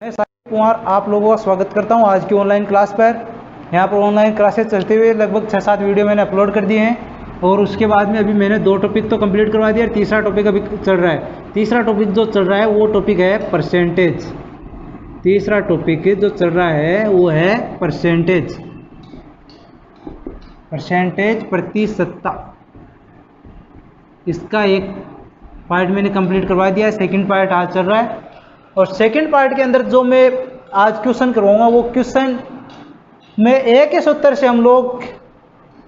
मैं साहिल कुमार आप लोगों का स्वागत करता हूं आज की ऑनलाइन क्लास पर। यहां पर ऑनलाइन क्लासेस चलते हुए लगभग 6-7 वीडियो मैंने अपलोड कर दिए हैं और उसके बाद में अभी मैंने 2 टॉपिक तो कंप्लीट करवा दिया और तीसरा टॉपिक अभी चल रहा है। तीसरा टॉपिक जो चल रहा है वो टॉपिक है परसेंटेज। तीसरा टॉपिक जो चल रहा है वो है परसेंटेज, प्रतिशतता। इसका एक पार्ट मैंने कंप्लीट करवा दिया है, सेकंड पार्ट आज चल रहा है। और सेकंड पार्ट के अंदर जो मैं आज क्वेश्चन करवाऊंगा वो क्वेश्चन में एक ही सूत्र से हम लोग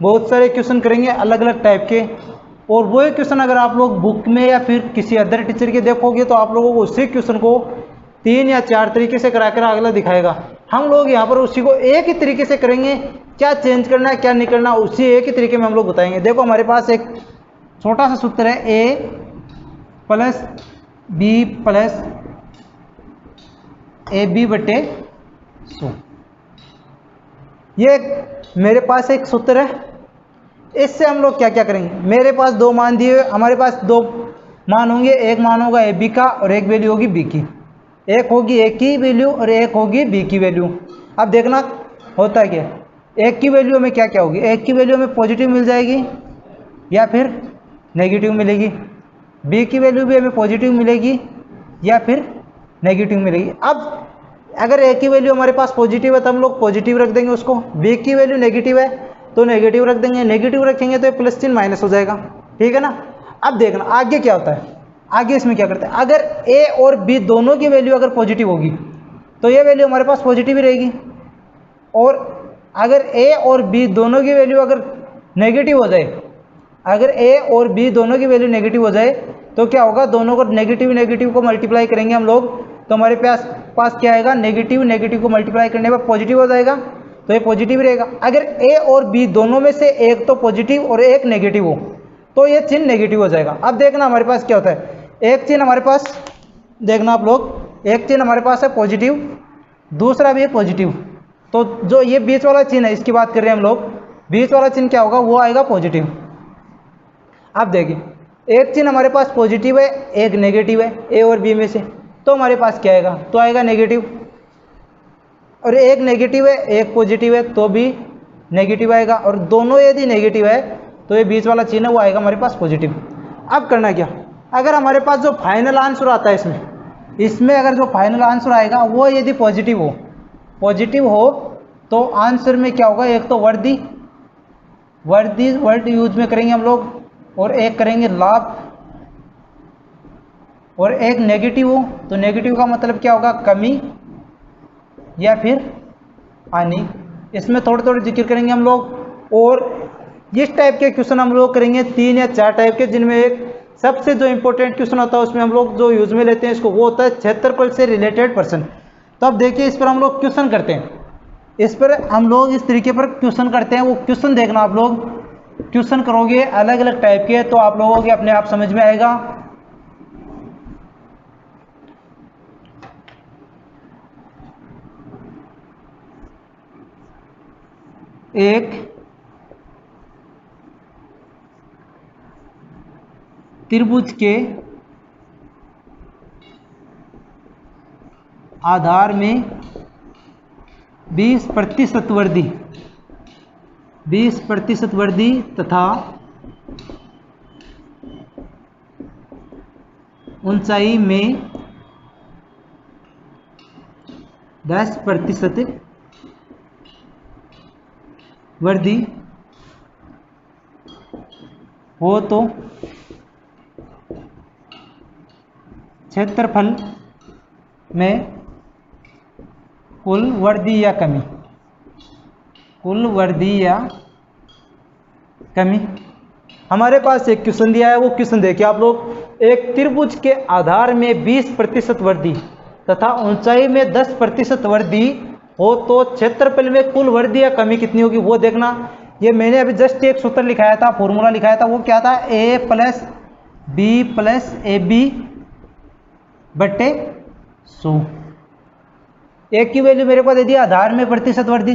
बहुत सारे क्वेश्चन करेंगे अलग अलग टाइप के। और वही क्वेश्चन अगर आप लोग बुक में या फिर किसी अदर टीचर के देखोगे तो आप लोगों को उसी क्वेश्चन को 3 या 4 तरीके से करा कर अगला दिखाएगा। हम लोग यहाँ पर उसी को एक ही तरीके से करेंगे, क्या चेंज करना है क्या नहीं करना उसी एक ही तरीके में हम लोग बताएंगे। देखो हमारे पास एक छोटा सा सूत्र है a plus B plus AB बटे 100। ये मेरे पास एक सूत्र है। इससे हम लोग क्या क्या करेंगे, मेरे पास 2 मान दिए हुए, हमारे पास 2 मान होंगे। एक मान होगा AB का और एक वैल्यू होगी B की। एक होगी A की वैल्यू और एक होगी B की वैल्यू। अब देखना होता है क्या, एक की वैल्यू में क्या क्या होगी, एक की वैल्यू में पॉजिटिव मिल जाएगी या फिर नेगेटिव मिलेगी। B की वैल्यू भी हमें पॉजिटिव मिलेगी या फिर नेगेटिव मिलेगी। अब अगर A की वैल्यू हमारे पास पॉजिटिव है तो हम लोग पॉजिटिव रख देंगे उसको, B की वैल्यू नेगेटिव है तो नेगेटिव रख देंगे, नेगेटिव रखेंगे तो प्लस चिन्ह माइनस हो जाएगा, ठीक है ना। अब देखना आगे क्या होता है, आगे इसमें क्या करते हैं, अगर A और B दोनों की वैल्यू अगर पॉजिटिव होगी तो ये वैल्यू हमारे पास पॉजिटिव ही रहेगी। और अगर A और B दोनों की वैल्यू अगर नेगेटिव हो जाए, अगर A और B दोनों की वैल्यू नेगेटिव हो जाए तो क्या होगा, दोनों को नेगेटिव को मल्टीप्लाई करेंगे हम लोग तो हमारे पास क्या आएगा, नेगेटिव को मल्टीप्लाई करने पर पॉजिटिव हो जाएगा तो ये पॉजिटिव रहेगा। अगर A और B दोनों में से एक तो पॉजिटिव और एक नेगेटिव हो तो ये चिन्ह नेगेटिव हो जाएगा। अब देखना हमारे पास क्या होता है, एक चिन्ह हमारे पास देखना आप लोग, एक चिन्ह हमारे पास है पॉजिटिव, दूसरा भी है पॉजिटिव। तो जो ये बीच वाला चिन्ह है इसकी बात कर रहे हैं हम लोग, बीच वाला चिन्ह क्या होगा वो आएगा पॉजिटिव। अब देखिए एक चिन्ह हमारे पास पॉजिटिव है एक नेगेटिव है A और B में से, तो हमारे पास क्या आएगा, तो आएगा नेगेटिव। और एक नेगेटिव है एक पॉजिटिव है तो भी नेगेटिव आएगा, और दोनों यदि नेगेटिव है तो ये बीच वाला चिन्ह है वो आएगा हमारे पास पॉजिटिव। अब करना क्या, अगर हमारे पास जो फाइनल आंसर आता है इसमें अगर जो फाइनल आंसर आएगा वो यदि पॉजिटिव हो तो आंसर में क्या होगा, एक तो वर्ड यूज में करेंगे हम लोग, और एक करेंगे लाभ। और एक नेगेटिव हो तो नेगेटिव का मतलब क्या होगा, कमी या फिर हानि। इसमें थोड़े थोड़े जिक्र करेंगे हम लोग। और इस टाइप के क्वेश्चन हम लोग करेंगे 3 या 4 टाइप के, जिनमें एक सबसे जो इंपॉर्टेंट क्वेश्चन होता है उसमें हम लोग जो यूज में लेते हैं इसको वो होता है क्षेत्रफल से रिलेटेड प्रश्न। तो अब देखिए इस पर हम लोग क्वेश्चन करते हैं, इस पर हम लोग इस तरीके पर क्वेश्चन करते हैं। वो क्वेश्चन देखना आप लोग, क्वेश्चन करोगे अलग अलग टाइप के तो आप लोगों के अपने आप समझ में आएगा। एक त्रिभुज के आधार में 20% वर्दी तथा ऊंचाई में 10% वर्दी हो तो क्षेत्रफल में कुल वर्दी या कमी। हमारे पास एक क्वेश्चन दिया है, वो क्वेश्चन देखिए आप लोग। एक त्रिभुज के आधार में 20% वर्दी तथा ऊंचाई में 10% वर्दी हो तो क्षेत्रफल में कुल वर्दी या कमी कितनी होगी वो देखना। ये मैंने अभी जस्ट एक सूत्र लिखाया था, फॉर्मूला लिखाया था, वो क्या था, A plus B plus AB बटे 100। एक की वैल्यू मेरे को दे दिया आधार में प्रतिशत वर्दी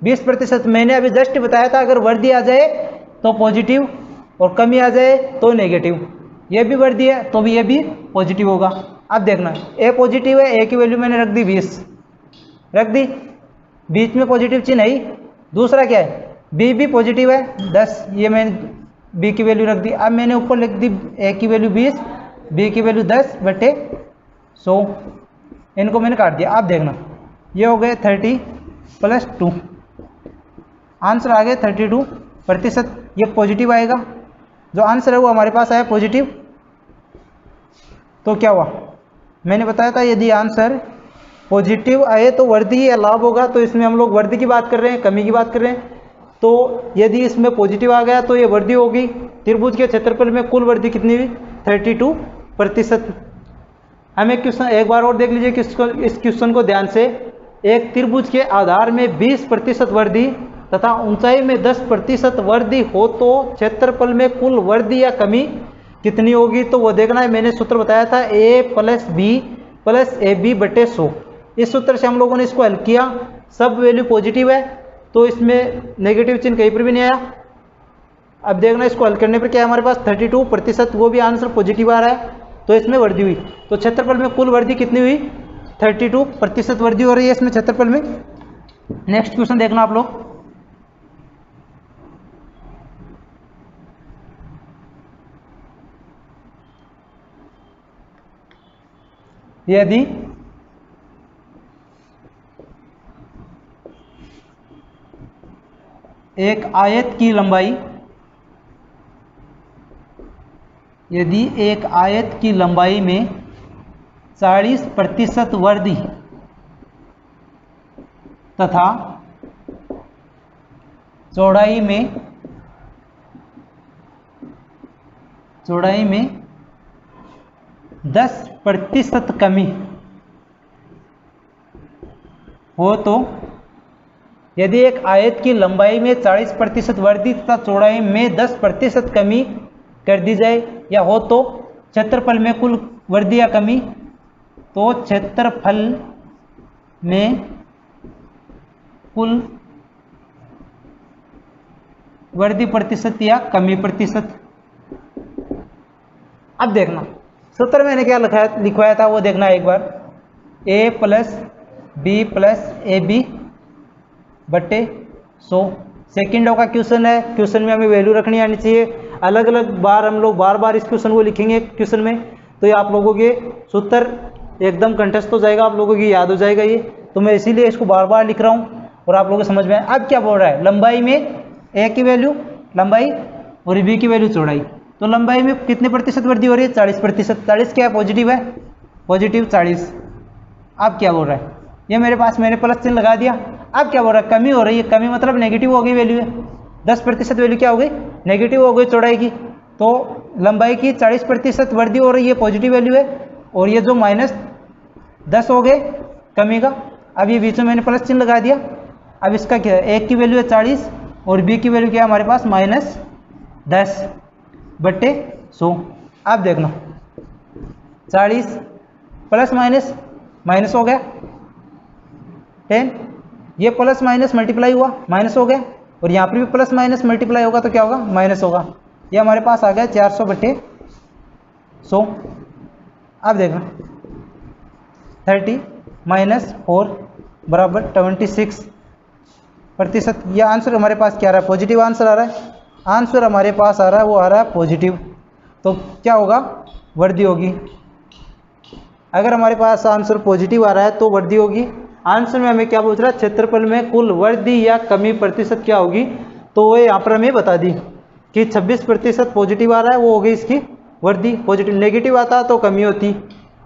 20%, मैंने अभी जस्ट बताया था अगर वर्दी आ जाए तो पॉजिटिव और कमी आ जाए तो नेगेटिव। ये भी वर्दी है तो भी ये भी पॉजिटिव होगा। अब देखना ए पॉजिटिव है, ए की वैल्यू मैंने रख दी 20, रख दी, बीच में पॉजिटिव चिन्ह है। दूसरा क्या है, बी भी पॉजिटिव है 10, ये मैंने बी की वैल्यू रख दी। अब मैंने ऊपर लिख दी ए की वैल्यू 20, बी की वैल्यू 10/100, इनको मैंने काट दिया। आप देखना ये हो गए 30 + 2, आंसर आ गए 32%। ये पॉजिटिव आएगा, जो आंसर है वो हमारे पास आया पॉजिटिव। तो क्या हुआ, मैंने बताया था यदि आंसर पॉजिटिव आए तो वर्दी या लाभ होगा। तो इसमें हम लोग वर्दी की बात कर रहे हैं, कमी की बात कर रहे हैं। तो यदि इसमें पॉजिटिव आ गया तो ये वर्दी होगी। त्रिभुज के क्षेत्रफल में कुल वर्दी कितनी हुई, 32%। हमें क्वेश्चन एक बार और देख लीजिए कि इस क्वेश्चन को ध्यान से। एक त्रिभुज के आधार में 20% वर्दी तथा ऊंचाई में 10% वर्दी हो तो क्षेत्रफल में कुल वर्दी या कमी कितनी होगी। तो वो देखना है, मैंने सूत्र बताया था a + b + ab/100। इस सूत्र से हम लोगों ने इसको हल किया, सब वैल्यू पॉजिटिव है तो इसमें नेगेटिव चिन्ह कहीं पर भी नहीं आया। अब देखना इसको हल करने पर क्या है, हमारे पास 32%, वो भी आंसर पॉजिटिव आ रहा है, तो इसमें वर्दी हुई। तो क्षेत्रफल में कुल वर्दी कितनी हुई, 32% वर्दी हो रही है इसमें क्षेत्रफल में। नेक्स्ट क्वेश्चन देखना आप लोग। यदि एक आयत की लंबाई, यदि एक आयत की लंबाई में 40% वर्दी तथा चौड़ाई में 10% कमी हो तो, यदि एक आयत की लंबाई में 40% वर्दी तथा चौड़ाई में 10% कमी कर दी जाए या हो तो क्षेत्रफल में कुल वर्दी या कमी। तो क्षेत्रफल में कुल वर्दी प्रतिशत या कमी प्रतिशत। अब देखना सूत्र मैंने क्या लिखवाया था वो देखना एक बार, a + b + ab/100। सेकेंडों का क्वेश्चन है, क्वेश्चन में हमें वैल्यू रखनी आनी चाहिए। अलग अलग बार हम लोग बार बार इस क्वेश्चन को लिखेंगे क्वेश्चन में, तो ये आप लोगों के सूत्र एकदम कंठस्थ हो जाएगा, आप लोगों की याद हो जाएगा ये। तो मैं इसीलिए इसको बार बार लिख रहा हूँ और आप लोगों को समझ में आए। अब क्या बोल रहा है, लंबाई में a की वैल्यू लंबाई और b की वैल्यू चौड़ाई। तो लंबाई में कितने प्रतिशत वृद्धि हो रही है, 40%। 40 क्या है, पॉजिटिव है, पॉजिटिव 40। अब क्या बोल रहा है, ये मेरे पास मैंने प्लस चिन्ह लगा दिया। अब क्या बोल रहा है, कमी हो रही है, कमी मतलब नेगेटिव हो गई वैल्यू है, 10% वैल्यू क्या हो गई, नेगेटिव हो गई चौड़ाई की। तो लंबाई की 40% वृद्धि हो रही है, पॉजिटिव वैल्यू है, और ये जो -10 हो गए कमी का। अब ये बीच में मैंने प्लस चिन्ह लगा दिया। अब इसका क्या है, एक की वैल्यू है 40 और बी की वैल्यू क्या है हमारे पास -10/100। अब देखना 40 प्लस माइनस माइनस हो गया 10, ये प्लस माइनस मल्टीप्लाई हुआ माइनस हो गया, और यहाँ पर भी प्लस माइनस मल्टीप्लाई होगा तो क्या होगा, माइनस होगा। ये हमारे पास आ गया 400/100। अब देखना 30 - 4 = 26%। यह आंसर हमारे पास क्या आ रहा है, पॉजिटिव आंसर आ रहा है। आंसर हमारे पास आ रहा है वो आ रहा है पॉजिटिव। तो क्या होगा, वृद्धि होगी। अगर हमारे पास आंसर पॉजिटिव आ रहा है तो वृद्धि होगी। आंसर में हमें क्या पूछ रहा है, क्षेत्रफल में कुल वृद्धि या कमी प्रतिशत क्या होगी। तो वो यहाँ पर हमें बता दी कि 26% पॉजिटिव आ रहा है, वो हो गई इसकी वृद्धि। पॉजिटिव नेगेटिव आता तो कमी होती।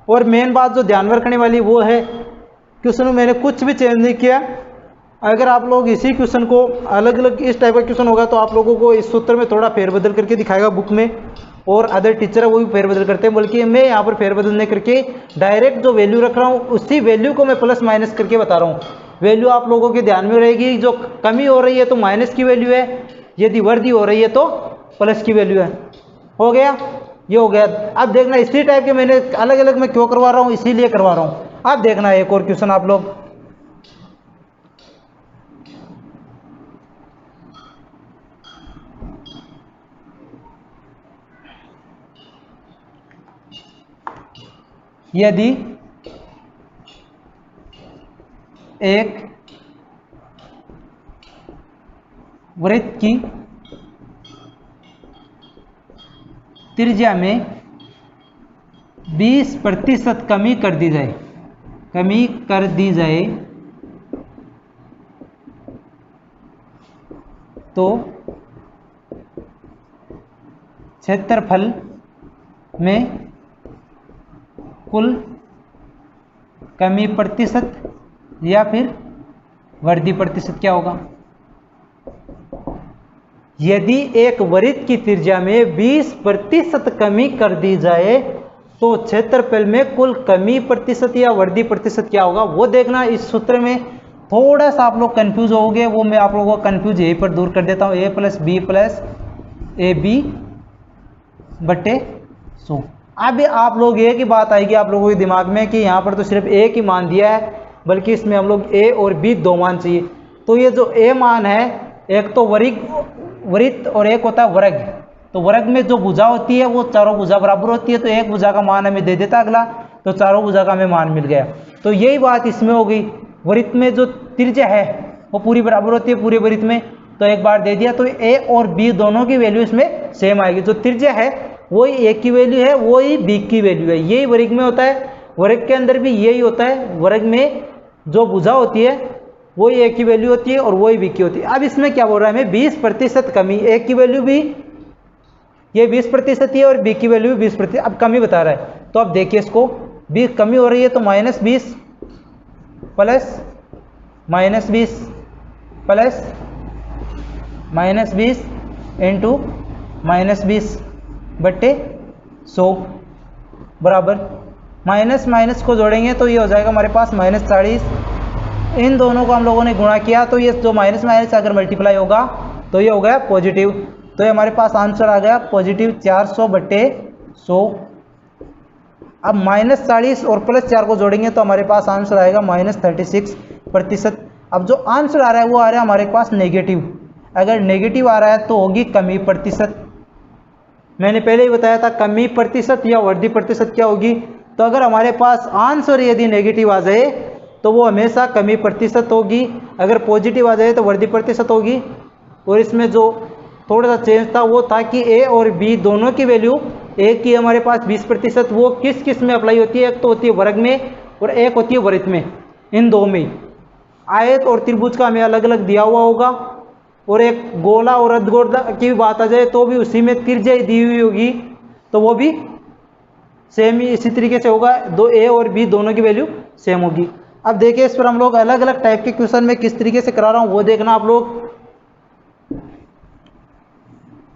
और मेन बात जो ध्यान रखने वाली वो है, क्वेश्चन में मैंने कुछ भी चेंज नहीं किया। अगर आप लोग इसी क्वेश्चन को अलग अलग इस टाइप का क्वेश्चन होगा तो आप लोगों को इस सूत्र में थोड़ा फेरबदल करके दिखाएगा बुक में, और अदर टीचर है वो भी फेरबदल करते हैं, बल्कि मैं यहाँ पर फेरबदल नहीं करके डायरेक्ट जो वैल्यू रख रहा हूँ उसी वैल्यू को मैं प्लस माइनस करके बता रहा हूँ। वैल्यू आप लोगों के ध्यान में रहेगी, जो कमी हो रही है तो माइनस की वैल्यू है, यदि वृद्धि हो रही है तो प्लस की वैल्यू है। हो गया, ये हो गया। अब देखना इसी टाइप के मैंने अलग अलग मैं क्यों करवा रहा हूँ, इसीलिए करवा रहा हूँ। अब देखना एक और क्वेश्चन आप लोग, यदि एक वृत्त की त्रिज्या में 20% कमी कर दी जाए तो क्षेत्रफल में कुल कमी प्रतिशत या फिर वृद्धि प्रतिशत क्या होगा। यदि एक वृत्त की त्रिज्या में 20% कमी कर दी जाए तो क्षेत्रफल में कुल कमी प्रतिशत या वृद्धि प्रतिशत क्या होगा, वो देखना। इस सूत्र में थोड़ा सा आप लोग कंफ्यूज होगे, वो मैं आप लोगों को कंफ्यूज यहीं पर दूर कर देता हूँ। a + b + ab बटे 100। अब आप लोग एक ही बात आएगी आप लोगों के दिमाग में कि यहाँ पर तो सिर्फ एक ही मान दिया है, बल्कि इसमें हम लोग a और b दो मान चाहिए। तो ये जो a मान है, एक तो वृत्त और एक होता है वर्ग। तो वर्ग में जो भुजा होती है वो चारों भुजा बराबर होती है, तो एक भुजा का मान हमें दे देता अगला, तो चारों भुजा का हमें मान मिल गया। तो यही बात इसमें हो गई। वृत्त में जो त्रिज्या है वो पूरी बराबर होती है पूरे वृत्त में, तो एक बार दे दिया, तो a और b दोनों की वैल्यू इसमें सेम आएगी। जो त्रिज्या है वही a की वैल्यू है, वही b की वैल्यू है। यही वर्ग में होता है, वर्ग के अंदर भी यही होता है। वर्ग में जो भुजा होती है वही a की वैल्यू होती है और वही b की होती है। अब इसमें क्या बोल रहा है हमें, 20% कमी, a की वैल्यू भी ये 20% ही है और b की वैल्यू भी 20%। अब कमी बता रहा है, तो अब देखिए इसको, b कमी हो रही है तो -20 प्लस -20 प्लस -20 इंटू -20 बटे 100 बराबर माइनस माइनस को जोड़ेंगे तो ये हो जाएगा हमारे पास -40। इन दोनों को हम लोगों ने गुणा किया तो ये जो माइनस माइनस अगर मल्टीप्लाई होगा तो ये हो गया पॉजिटिव। तो ये हमारे पास आंसर आ गया पॉजिटिव 400 बटे 100। अब -40 और +4 को जोड़ेंगे तो हमारे पास आंसर आएगा -36%। अब जो आंसर आ रहा है वो आ रहा है हमारे पास नेगेटिव। अगर नेगेटिव आ रहा है तो होगी कमी प्रतिशत। मैंने पहले ही बताया था कमी प्रतिशत या वृद्धि प्रतिशत क्या होगी। तो अगर हमारे पास आंसर यदि नेगेटिव आ जाए तो वो हमेशा कमी प्रतिशत होगी, अगर पॉजिटिव आ जाए तो वृद्धि प्रतिशत होगी। और इसमें जो थोड़ा सा चेंज था वो था कि a और b दोनों की वैल्यू, a की हमारे पास 20%, वो किस किस में अप्लाई होती है, एक तो होती है वर्ग में और एक होती है वृत्त में। इन दो में आयत और त्रिभुज का हमें अलग अलग दिया हुआ होगा, और एक गोला और अर्धगोला की भी बात आ जाए तो भी उसी में त्रिज्या दी हुई होगी, तो वो भी सेम ही इसी तरीके से होगा। दो a और b दोनों की वैल्यू सेम होगी। अब देखिए इस पर हम लोग अलग अलग टाइप के क्वेश्चन में किस तरीके से करा रहा हूँ वो देखना आप लोग।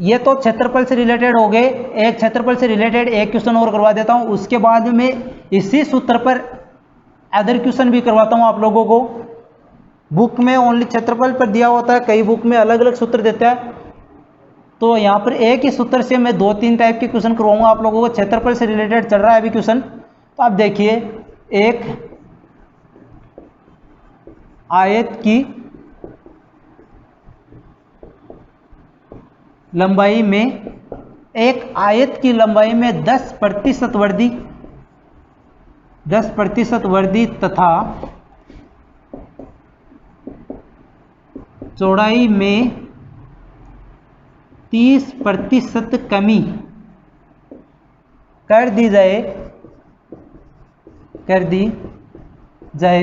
ये तो क्षेत्रफल से रिलेटेड हो गए। एक क्षेत्रफल से रिलेटेड एक क्वेश्चन और करवा देता हूँ, उसके बाद में इसी सूत्र पर अदर क्वेश्चन भी करवाता हूँ आप लोगों को। बुक में ओनली क्षेत्रफल पर दिया होता है, कई बुक में अलग अलग सूत्र देता है, तो यहाँ पर एक ही सूत्र से मैं 2-3 टाइप के क्वेश्चन करवाऊंगा आप लोगों को। क्षेत्रफल से रिलेटेड चल रहा है अभी क्वेश्चन। तो आप देखिए, एक आयत की लंबाई में 10% वृद्धि तथा चौड़ाई में 30% कमी कर दी जाए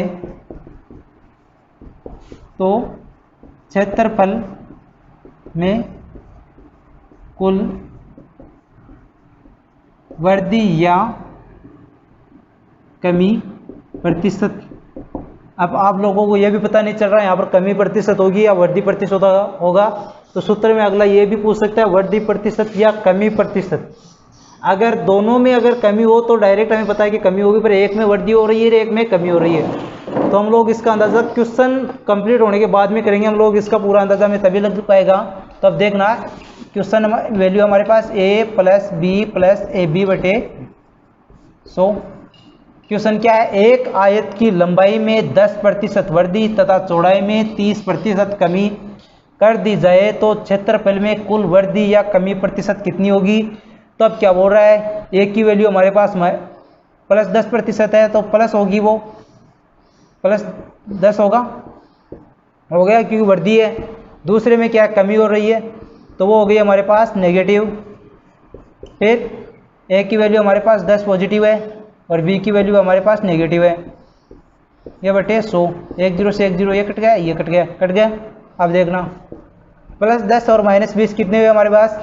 तो क्षेत्रफल में कुल वृद्धि या कमी प्रतिशत। अब आप लोगों को यह भी पता नहीं चल रहा है यहाँ पर कमी प्रतिशत होगी या वृद्धि प्रतिशत होगा, तो सूत्र में अगला ये भी पूछ सकता है वृद्धि प्रतिशत या कमी प्रतिशत। अगर दोनों में अगर कमी हो तो डायरेक्ट हमें पता है कि कमी होगी, पर एक में वृद्धि हो रही है एक में कमी हो रही है। तो हम लोग इसका अंदाज़ा क्वेश्चन कंप्लीट होने के बाद में करेंगे, हम लोग इसका पूरा अंदाज़ा में तभी लग पाएगा। तो अब देखना क्वेश्चन वैल्यू हमारे पास a + b + ab बटे 100। क्वेश्चन क्या है, एक आयत की लंबाई में 10% वृद्धि तथा चौड़ाई में 30% कमी कर दी जाए तो क्षेत्रफल में कुल वृद्धि या कमी प्रतिशत कितनी होगी। तो अब क्या बोल रहा है, a की वैल्यू हमारे पास प्लस 10% है तो प्लस होगी, वो प्लस 10 होगा, हो गया क्योंकि वृद्धि है। दूसरे में क्या कमी हो रही है तो वो हो गई हमारे पास नेगेटिव। फिर ए की वैल्यू हमारे पास 10 पॉजिटिव है और बी की वैल्यू हमारे पास नेगेटिव है। ये बटे 100, 1 0 से 1 0 ये कट गया, ये कट गया, कट गया। अब देखना प्लस 10 और माइनस 20 कितने हुए हमारे पास,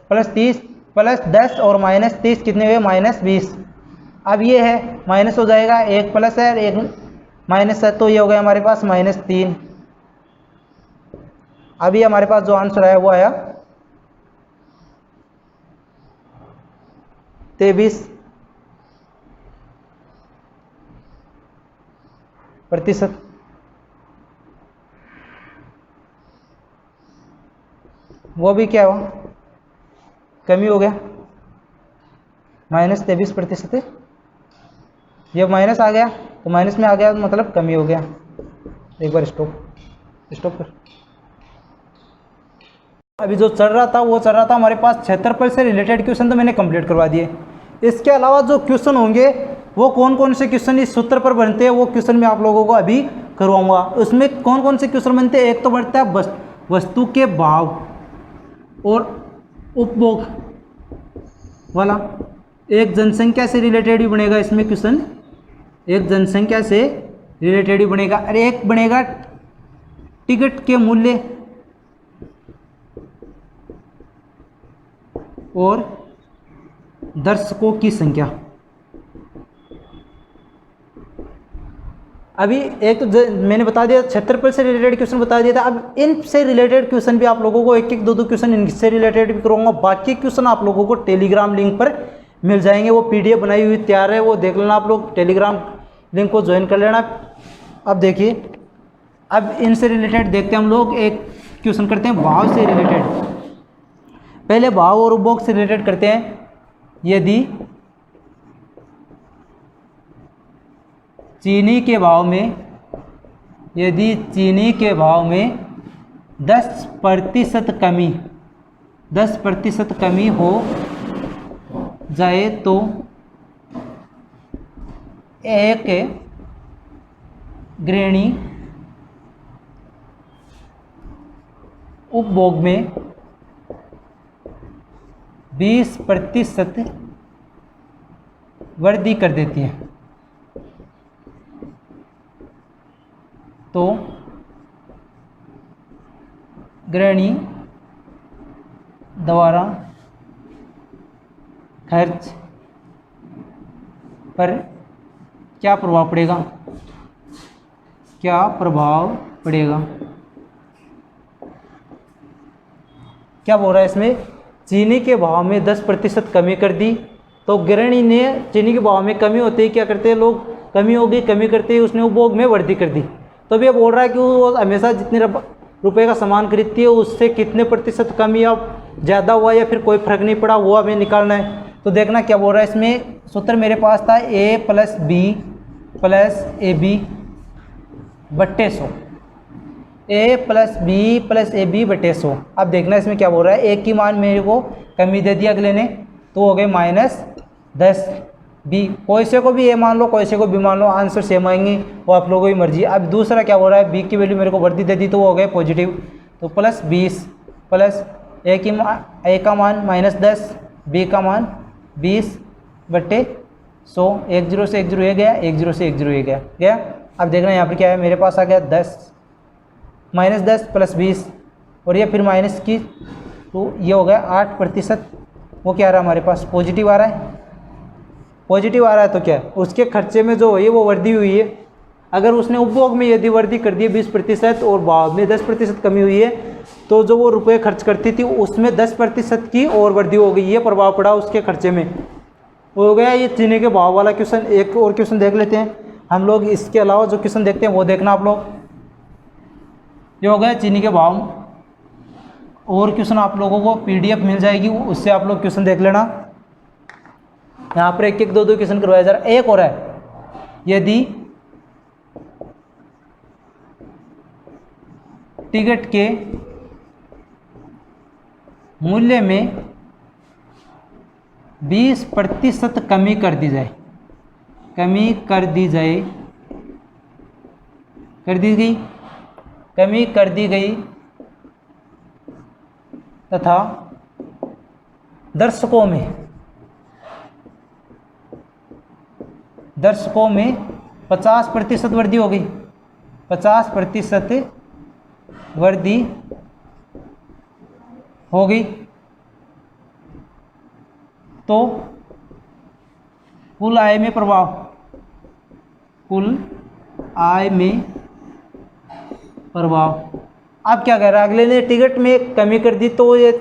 प्लस 30, प्लस 10 और माइनस 30 कितने हुए, माइनस 20। अब ये है माइनस हो जाएगा, एक प्लस है एक माइनस है, तो ये हो गया हमारे पास माइनस 3। अभी हमारे पास जो आंसर आया वो आया 23%। वो भी क्या हुआ, कमी हो गया, माइनस 23% है। जब माइनस आ गया तो माइनस में आ गया मतलब कमी हो गया। एक बार स्टॉप कर। अभी जो चल रहा था वो चल रहा था हमारे पास क्षेत्रफल से रिलेटेड क्वेश्चन, तो मैंने कंप्लीट करवा दिए। इसके अलावा जो क्वेश्चन होंगे वो कौन कौन से क्वेश्चन इस सूत्र पर बनते हैं वो क्वेश्चन मैं आप लोगों को अभी करवाऊंगा। उसमें कौन कौन से क्वेश्चन बनते हैं, एक तो बनता है वस्तु के भाव और उपभोग वाला, एक जनसंख्या से रिलेटेड भी बनेगा इसमें क्वेश्चन, एक जनसंख्या से रिलेटेड भी बनेगा, और एक बनेगा टिकट के मूल्य और दर्शकों की संख्या। अभी एक तो मैंने बता दिया क्षेत्रफल से रिलेटेड क्वेश्चन बता दिया था। अब इनसे रिलेटेड क्वेश्चन भी आप लोगों को एक एक दो क्वेश्चन इनसे रिलेटेड भी करूँगा। बाकी क्वेश्चन आप लोगों को टेलीग्राम लिंक पर मिल जाएंगे, वो पीडीएफ बनाई हुई तैयार है, वो देख लेना आप लोग, टेलीग्राम लिंक को ज्वाइन कर लेना। अब देखिए, अब इनसे रिलेटेड देखते हैं हम लोग, एक क्वेश्चन करते हैं भाव से रिलेटेड। पहले भाव और उपभोग से रिलेटेड करते हैं। यदि चीनी के भाव में 10% कमी हो जाए तो एक गृहिणी उपभोग में 20% वृद्धि कर देती है, तो गृहिणी द्वारा खर्च पर क्या प्रभाव पड़ेगा, क्या बोल रहा है इसमें, चीनी के भाव में 10% कमी कर दी, तो गृहिणी ने चीनी के भाव में कमी होते ही क्या करते हैं लोग, कमी होगी, कमी करते ही उसने उपभोग में वृद्धि कर दी। तो ये बोल रहा है कि वो हमेशा जितने रुपए का सामान खरीदती है उससे कितने प्रतिशत कमी या ज़्यादा हुआ या फिर कोई फर्क नहीं पड़ा, वो हमें निकालना है। तो देखना क्या बोल रहा है इसमें, सूत्र मेरे पास था a + b + ab बट्टे 100, a + b + ab बटे 100। अब देखना इसमें क्या बोल रहा है, एक की मान मेरे को कमी दे दी अगले ने, तो हो गए -10, बी कोई से को भी ए मान लो, कोई से को बी मान लो, आंसर सेम आएंगे, वो आप लोगों की मर्जी। अब दूसरा क्या बोल रहा है, बी की वैल्यू मेरे को वृद्धि दे दी, तो वो हो गए पॉजिटिव, तो +20 प्लस ए का मान -10, बी का मान 20 बट्टे 100, 1 0 से 1 0 ये गया, 1 0 से 1 0 ये गया। अब देखना यहाँ पर क्या है, मेरे पास आ गया 10 -10 + 20 और ये फिर माइनस की, तो ये हो गया 8%। वो क्या आ रहा है हमारे पास, पॉजिटिव आ रहा है, पॉजिटिव आ रहा है, तो क्या उसके खर्चे में जो है वो वृद्धि हुई है। अगर उसने उपभोग में यदि वृद्धि कर दी 20% और भाव में 10% कमी हुई है, तो जो वो रुपए खर्च करती थी उसमें 10% की और वृद्धि हो गई, ये प्रभाव पड़ा उसके खर्चे में, हो गया। ये चीनी के भाव वाला क्वेश्चन। एक और क्वेश्चन देख लेते हैं हम लोग, इसके अलावा जो क्वेश्चन देखते हैं वो देखना आप लोग। ये हो गया चीनी के भाव, और क्वेश्चन आप लोगों को पीडीएफ मिल जाएगी, उससे आप लोग क्वेश्चन देख लेना। यहाँ पर एक एक दो क्वेश्चन करवाया जा रहा है। एक और है, यदि टिकट के मूल्य में 20% कमी कर दी जाए, कमी कर दी जाए, कर दी गई, कमी कर दी गई तथा दर्शकों में 50% वृद्धि हो गई, 50% वृद्धि हो गई, तो कुल आय में प्रभाव, कुल आय में प्रभाव। अब क्या कह रहा है, अगले ने टिकट में कमी कर दी तो ये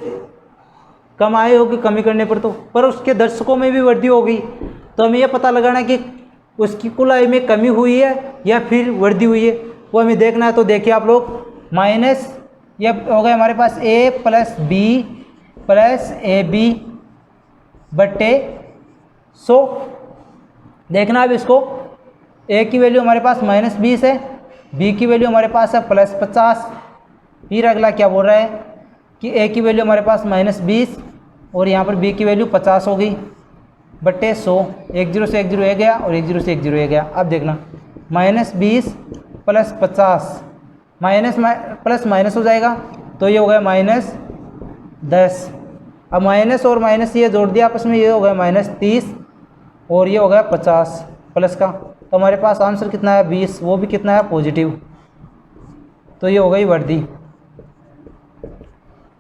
कम आय होगी कमी करने पर, तो पर उसके दर्शकों में भी वृद्धि हो गई, तो हमें यह पता लगाना कि उसकी कुल आय में कमी हुई है या फिर वृद्धि हुई है, वो हमें देखना है। तो देखिए आप लोग, माइनस ये हो गया हमारे पास A plus B plus A B बट्टे 100। देखना अब इसको, ए की वैल्यू हमारे पास -20 है, बी की वैल्यू हमारे पास है +50। फिर अगला क्या बोल रहा है कि ए की वैल्यू हमारे पास -20 और यहाँ पर बी की वैल्यू 50 हो गई बट्टे 100। 1 0 से 1 0 ए गया और 1 0 से 1 0 ए गया। अब देखना, -20 + 50 माइनस प्लस माइनस हो जाएगा, तो ये हो गया -10। अब माइनस और माइनस ये जोड़ दिया आपस में, ये हो गया -30 और ये हो गया 50 प्लस का, तो हमारे पास आंसर कितना है 20, वो भी कितना है पॉजिटिव, तो ये हो गई वृद्धि।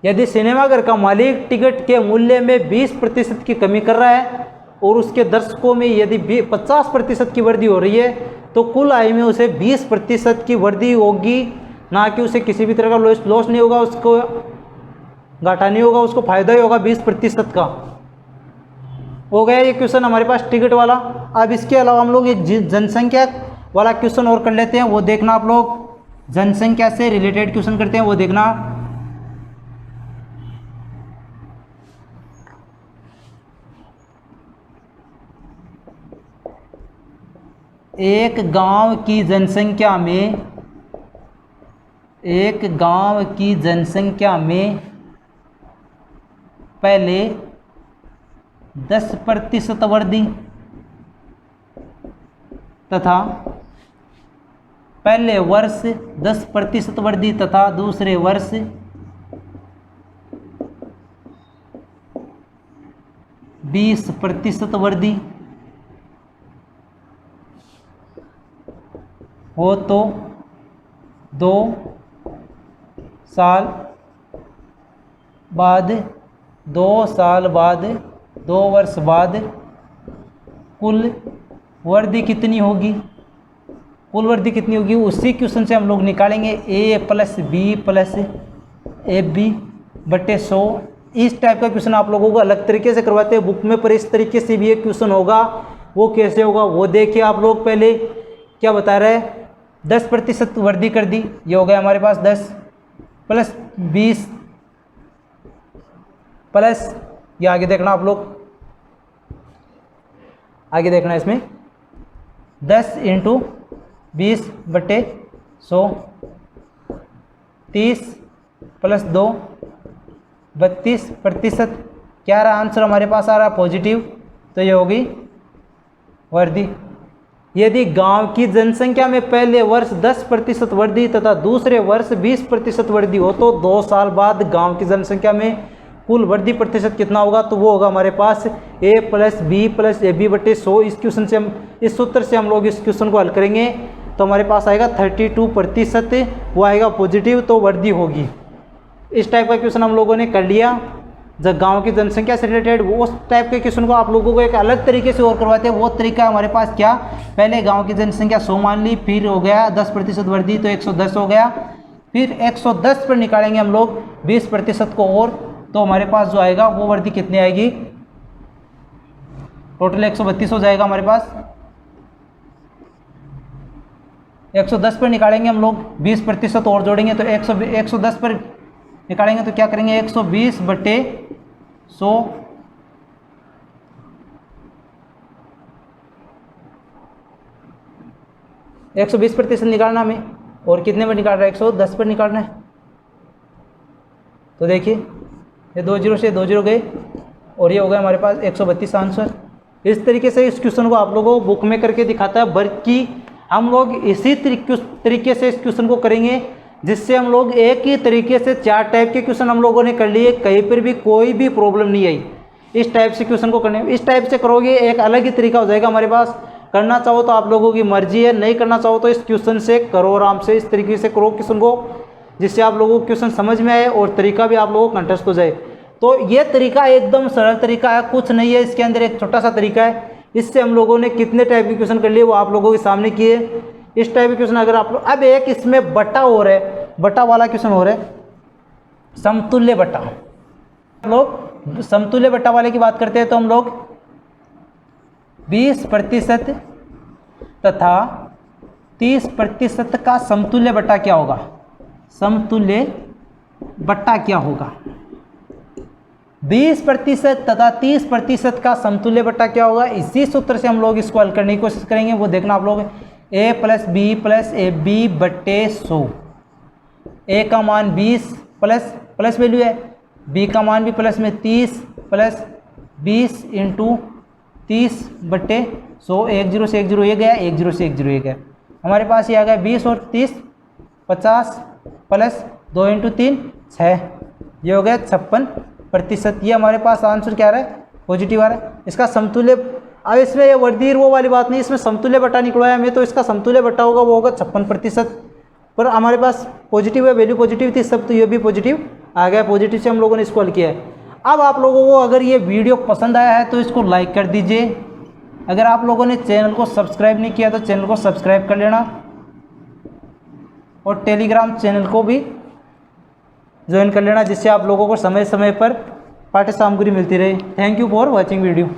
यदि सिनेमाघर का मालिक टिकट के मूल्य में 20% की कमी कर रहा है और उसके दर्शकों में यदि 50% की वृद्धि हो रही है, तो कुल आय में उसे 20% की वृद्धि होगी, ना कि उसे किसी भी तरह का लॉस नहीं होगा, उसको घाटा नहीं होगा, उसको फायदा ही होगा 20% का। हो गया ये क्वेश्चन हमारे पास टिकट वाला। अब इसके अलावा हम लोग एक जनसंख्या वाला क्वेश्चन और कर लेते हैं, वो देखना आप लोग, जनसंख्या से रिलेटेड क्वेश्चन करते हैं, वो देखना। एक गांव की जनसंख्या में पहले 10% वृद्धि तथा पहले वर्ष 10% वृद्धि तथा दूसरे वर्ष 20% वृद्धि हो, तो 2 साल बाद 2 वर्ष बाद कुल वृद्धि कितनी होगी, कुल वृद्धि कितनी होगी, उसी क्वेश्चन से हम लोग निकालेंगे A plus B plus A B बट्टे 100। इस टाइप का क्वेश्चन आप लोगों को अलग तरीके से करवाते हैं बुक में, पर इस तरीके से भी एक क्वेश्चन होगा, वो कैसे होगा वो देखिए आप लोग। पहले क्या बता रहे हैं, 10% वृद्धि कर दी, ये हो गया हमारे पास 10 प्लस 20 प्लस, ये आगे देखना आप लोग, आगे देखना इसमें 10 × 20 बट्टे 100, 30 + 2 32%। क्या रहा आंसर हमारे पास आ रहा पॉजिटिव, तो ये होगी वृद्धि। यदि गांव की जनसंख्या में पहले वर्ष 10% वृद्धि तथा दूसरे वर्ष 20% वृद्धि हो, तो 2 साल बाद गांव की जनसंख्या में कुल वृद्धि प्रतिशत कितना होगा, तो वो होगा हमारे पास a plus B plus A B बटे 100। इस क्वेश्चन से हम, इस सूत्र से हम लोग इस क्वेश्चन को हल करेंगे, तो हमारे पास आएगा 32%, वो आएगा पॉजिटिव, तो वृद्धि होगी। इस टाइप का क्वेश्चन हम लोगों ने कर लिया। जब गांव की जनसंख्या से रिलेटेड उस टाइप के क्वेश्चन को आप लोगों को एक अलग तरीके से और करवाते हैं, वो तरीका हमारे पास क्या, पहले गांव की जनसंख्या 100 मान ली, फिर हो गया 10% वृद्धि तो 110 हो गया, फिर 110 पर निकालेंगे हम लोग 20% को और, तो हमारे पास जो आएगा वो वृद्धि कितनी आएगी, टोटल 132 हो जाएगा हमारे पास। 110 पर निकालेंगे हम लोग 20% और जोड़ेंगे, तो 110 पर निकालेंगे तो क्या करेंगे, 120 बटे 100 120% निकालना हमें, और कितने पर निकाल रहा है, 110 पर निकालना है। तो देखिए ये 2 0 से 2 0 गए, और ये हो गया हमारे पास 132 आंसर। इस तरीके से इस क्वेश्चन को आप लोगों को बुक में करके दिखाता है, बल्कि हम लोग इसी तरीके से इस क्वेश्चन को करेंगे जिससे हम लोग एक ही तरीके से 4 टाइप के क्वेश्चन हम लोगों ने कर लिए, कहीं पर भी कोई भी प्रॉब्लम नहीं आई इस टाइप से क्वेश्चन को करने में। इस टाइप से करोगे एक अलग ही तरीका हो जाएगा हमारे पास। करना चाहो तो आप लोगों की मर्जी है, नहीं करना चाहो तो इस क्वेश्चन से करो, आराम से इस तरीके से करो क्वेश्चन को, जिससे आप लोगों को क्वेश्चन समझ में आए और तरीका भी आप लोगों को कंटेस्ट हो जाए। तो ये तरीका एकदम सरल तरीका है, कुछ नहीं है इसके अंदर, एक छोटा सा तरीका है। इससे हम लोगों ने कितने टाइप के क्वेश्चन कर लिए वो आप लोगों के सामने किए। इस टाइप के क्वेश्चन अगर आप लोग, अब एक इसमें बटा हो रहा है, बटा वाला क्वेश्चन हो रहा है, समतुल्य बटा। हम लोग समतुल्य बटा वाले की बात करते हैं तो हम लोग 20% तथा 30% का समतुल्य बटा क्या होगा, समतुल्य बटा क्या होगा, 20% तथा 30% का समतुल्य बटा क्या होगा। इसी सूत्र से हम लोग इसको हल करने की कोशिश करेंगे। वो देखना आप लोग, a + b + ab/100, a का मान 20 प्लस वैल्यू है, b का मान भी प्लस में 30 + 20 × 30/100, 1 0 से 1 0 ये गया, 1 0 से 1 0 ये गया। हमारे पास ये आ गया 20 और 30 50 + 2 × 3 6, ये हो गया 56%। ये हमारे पास आंसर क्या आ रहा है, पॉजिटिव आ रहा है। इसका समतुल्य, अब इसमें ये वर्दीर वो वाली बात नहीं, इसमें समतुल्य बटा निकला है हमें, तो इसका समतुल्य बटा होगा वो होगा 56%। पर हमारे पास पॉजिटिव है, वैल्यू पॉजिटिव थी सब, तो ये भी पॉजिटिव आ गया। पॉजिटिव से हम लोगों ने इसको हल किया है। अब आप लोगों को अगर ये वीडियो पसंद आया है तो इसको लाइक कर दीजिए। अगर आप लोगों ने चैनल को सब्सक्राइब नहीं किया तो चैनल को सब्सक्राइब कर लेना, और टेलीग्राम चैनल को भी ज्वाइन कर लेना, जिससे आप लोगों को समय समय पर पाठ्य सामग्री मिलती रहे। Thank you for watching video.